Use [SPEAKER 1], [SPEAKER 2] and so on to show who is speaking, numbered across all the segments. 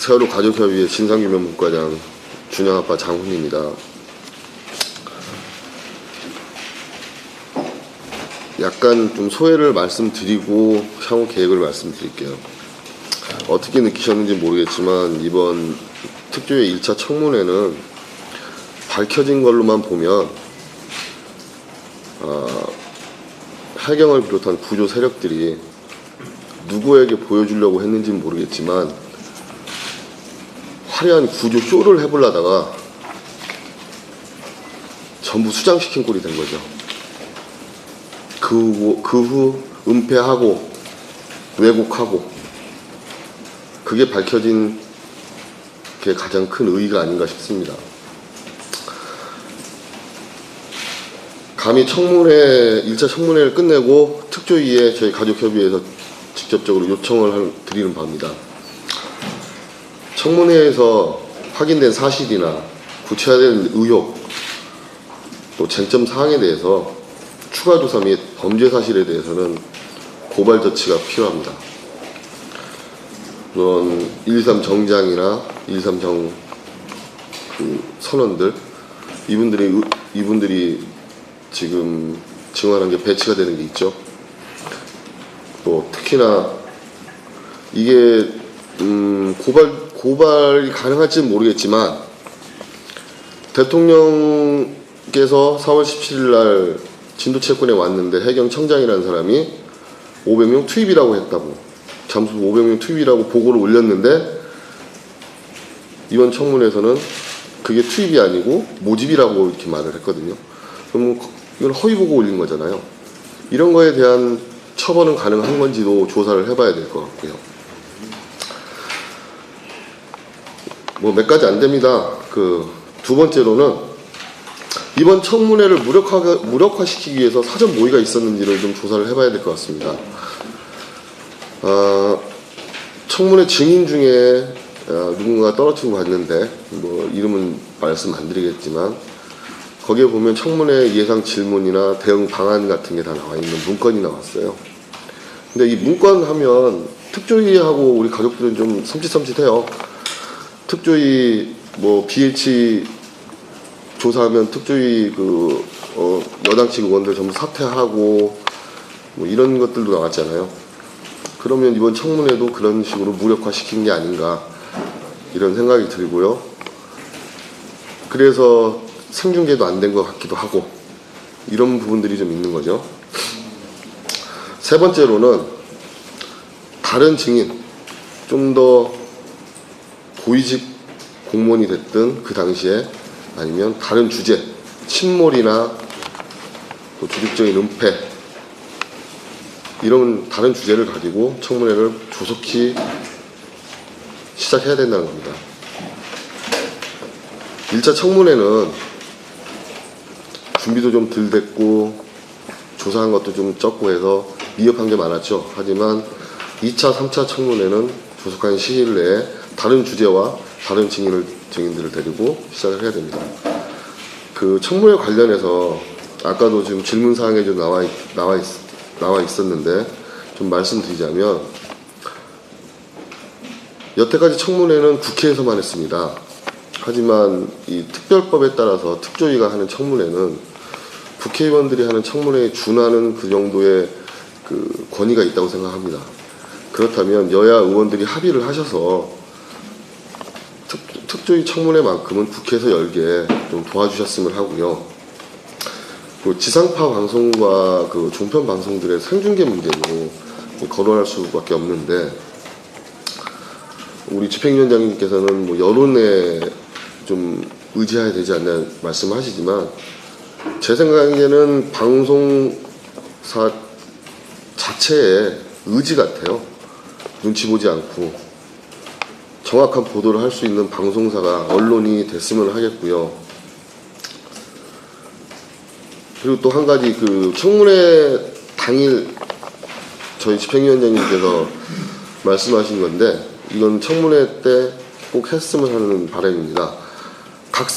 [SPEAKER 1] 세월호 가족협의회 진상규명본과장 준영아빠 장훈입니다. 약간 좀 소회를 말씀드리고 향후 계획을 말씀드릴게요. 어떻게 느끼셨는지 모르겠지만 이번 특조위 1차 청문회는 밝혀진 걸로만 보면 해경을 비롯한 구조 세력들이 누구에게 보여주려고 했는지는 모르겠지만 화려한 구조 쇼를 해보려다가 전부 수장시킨 꼴이 된 거죠. 그 후 은폐하고 왜곡하고 그게 밝혀진 게 가장 큰 의의가 아닌가 싶습니다. 감히 1차 청문회를 끝내고 특조위에 저희 가족협의회에서 직접적으로 요청을 드리는 바입니다. 청문회에서 확인된 사실이나 구체화된 의혹, 또 쟁점 사항에 대해서 추가 조사 및 범죄 사실에 대해서는 고발 조치가 필요합니다. 물론 123 정장이나 123 정 선원들 이분들이 지금 증언한 게 배치가 되는 게 있죠. 또 특히나 이게 고발이 가능할지는 모르겠지만 대통령께서 4월 17일 날 진도채권에 왔는데 해경청장이라는 사람이 500명 투입이라고 했다고, 잠수 500명 투입이라고 보고를 올렸는데 이번 청문회에서는 그게 투입이 아니고 모집이라고 이렇게 말을 했거든요. 그럼 이건 허위 보고 올린 거잖아요. 이런 거에 대한 처벌은 가능한 건지도 조사를 해봐야 될 것 같고요. 뭐 몇 가지 안 됩니다. 두 번째로는 이번 청문회를 무력화시키기 위해서 사전 모의가 있었는지를 좀 조사를 해봐야 될 것 같습니다. 청문회 증인 중에 누군가 떨어뜨리고 갔는데 뭐 이름은 말씀 안 드리겠지만 거기에 보면 청문회 예상 질문이나 대응 방안 같은 게 다 나와 있는 문건이 나왔어요. 근데 이 문건 하면 특조위하고 우리 가족들은 좀 섬찟섬찟해요. 특조위 뭐 BH 조사하면 특조위 여당 측 의원들 전부 사퇴하고 뭐 이런 것들도 나왔잖아요. 그러면 이번 청문회도 그런 식으로 무력화시킨 게 아닌가 이런 생각이 들고요. 그래서 생중계도 안 된 것 같기도 하고 이런 부분들이 좀 있는 거죠. 세 번째로는 다른 증인, 좀 더 고위직 공무원이 됐든 그 당시에 아니면 다른 주제, 침몰이나 또 조직적인 은폐 이런 다른 주제를 가지고 청문회를 조속히 시작해야 된다는 겁니다. 1차 청문회는 준비도 좀 덜 됐고 조사한 것도 좀 적고 해서 미흡한 게 많았죠. 하지만 2차, 3차 청문회는 조속한 시일 내에 다른 주제와 다른 증인들을 데리고 시작을 해야 됩니다. 청문회 관련해서 아까도 지금 질문사항에 좀 나와 있었는데 좀 말씀드리자면 여태까지 청문회는 국회에서만 했습니다. 하지만 이 특별법에 따라서 특조위가 하는 청문회는 국회의원들이 하는 청문회에 준하는 그 정도의 권위가 있다고 생각합니다. 그렇다면 여야 의원들이 합의를 하셔서 특조위 청문회만큼은 국회에서 열게 좀 도와주셨으면 하고요. 지상파 방송과 종편 방송들의 생중계 문제도 거론할 수밖에 없는데 우리 집행위원장님께서는 뭐 여론에 좀 의지해야 되지 않냐 말씀하시지만 제 생각에는 방송사 자체의 의지 같아요. 눈치 보지 않고 정확한 보도를 할 수 있는 방송사가 언론이 됐으면 하겠고요. 그리고 또 한 가지 청문회 당일 저희 집행위원장님께서 말씀하신 건데 이건 청문회 때 꼭 했으면 하는 바람입니다. 각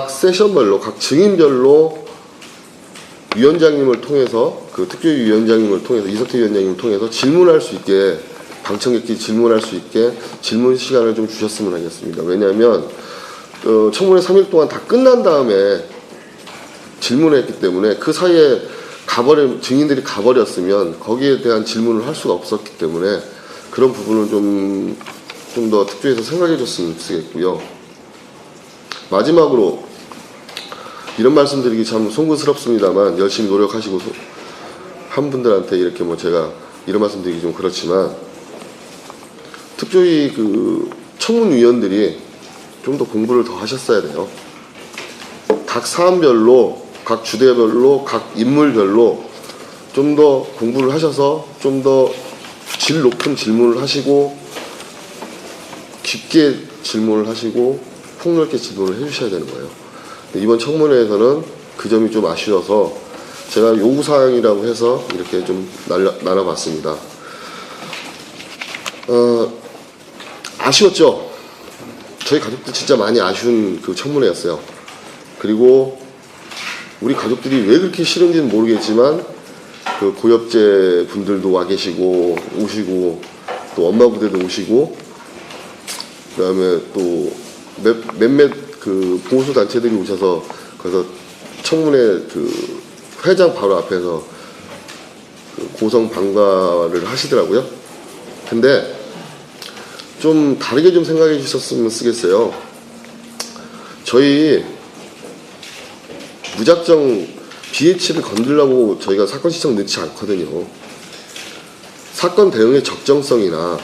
[SPEAKER 1] 세션별로 각 증인별로 위원장님을 통해서 특조위 위원장님을 통해서 이석태 위원장님을 통해서 질문할 수 있게 방청객들이 질문할 수 있게 질문 시간을 좀 주셨으면 하겠습니다. 왜냐하면 청문회 3일 동안 다 끝난 다음에 질문을 했기 때문에 그 사이에 증인들이 가버렸으면 거기에 대한 질문을 할 수가 없었기 때문에 그런 부분을 좀 더 특조위에서 생각해 줬으면 좋겠고요. 마지막으로 이런 말씀드리기 참 송구스럽습니다만 열심히 노력하시고 한 분들한테 이렇게 뭐 제가 이런 말씀드리기 좀 그렇지만 특조위 청문위원들이 좀 더 공부를 더 하셨어야 돼요. 각 사안별로, 각 주제별로, 각 인물별로 좀 더 공부를 하셔서 좀 더 질 높은 질문을 하시고 깊게 질문을 하시고 폭넓게 질문을 해주셔야 되는 거예요. 이번 청문회에서는 그 점이 좀 아쉬워서 제가 요구사항이라고 해서 이렇게 좀 나눠봤습니다. 아쉬웠죠? 저희 가족들 진짜 많이 아쉬운 그 청문회였어요. 그리고 우리 가족들이 왜 그렇게 싫은지는 모르겠지만 그 고엽제 분들도 와 계시고 오시고 또 엄마 부대도 오시고 그다음에 또 몇몇 그 보수 단체들이 오셔서 그래서 청문회 그 회장 바로 앞에서 그 고성 방가를 하시더라고요. 근데 좀 다르게 좀 생각해 주셨으면 쓰겠어요. 저희 무작정 BH를 건들려고 저희가 사건 신청 넣지 않거든요. 사건 대응의 적정성이나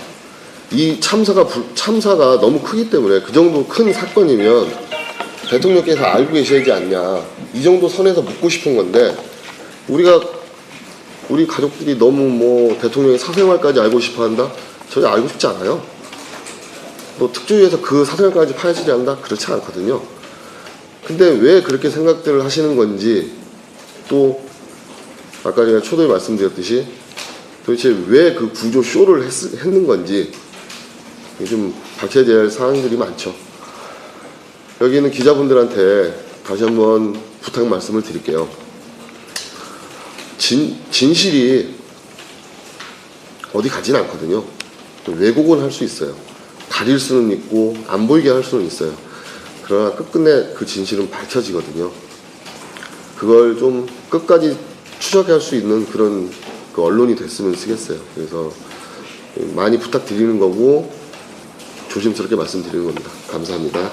[SPEAKER 1] 이 참사가 너무 크기 때문에 그 정도 큰 사건이면 대통령께서 알고 계셔야지 않냐, 이 정도 선에서 묻고 싶은 건데 우리 가족들이 너무 뭐 대통령의 사생활까지 알고 싶어 한다? 저희 알고 싶지 않아요. 뭐 특조위에서 그 사생활까지 파헤치려 한다? 그렇지 않거든요. 근데 왜 그렇게 생각들을 하시는 건지, 또 아까 제가 초도에 말씀드렸듯이 도대체 왜 그 구조 쇼를 했는 건지 좀 밝혀져야 할 사항들이 많죠. 여기는 기자분들한테 다시 한번 부탁 말씀을 드릴게요. 진실이 어디 가진 않거든요. 왜곡은 할 수 있어요. 가릴 수는 있고 안 보이게 할 수는 있어요. 그러나 끝끝내 그 진실은 밝혀지거든요. 그걸 좀 끝까지 추적할 수 있는 그런 그 언론이 됐으면 쓰겠어요. 그래서 많이 부탁드리는 거고 조심스럽게 말씀드리는 겁니다. 감사합니다.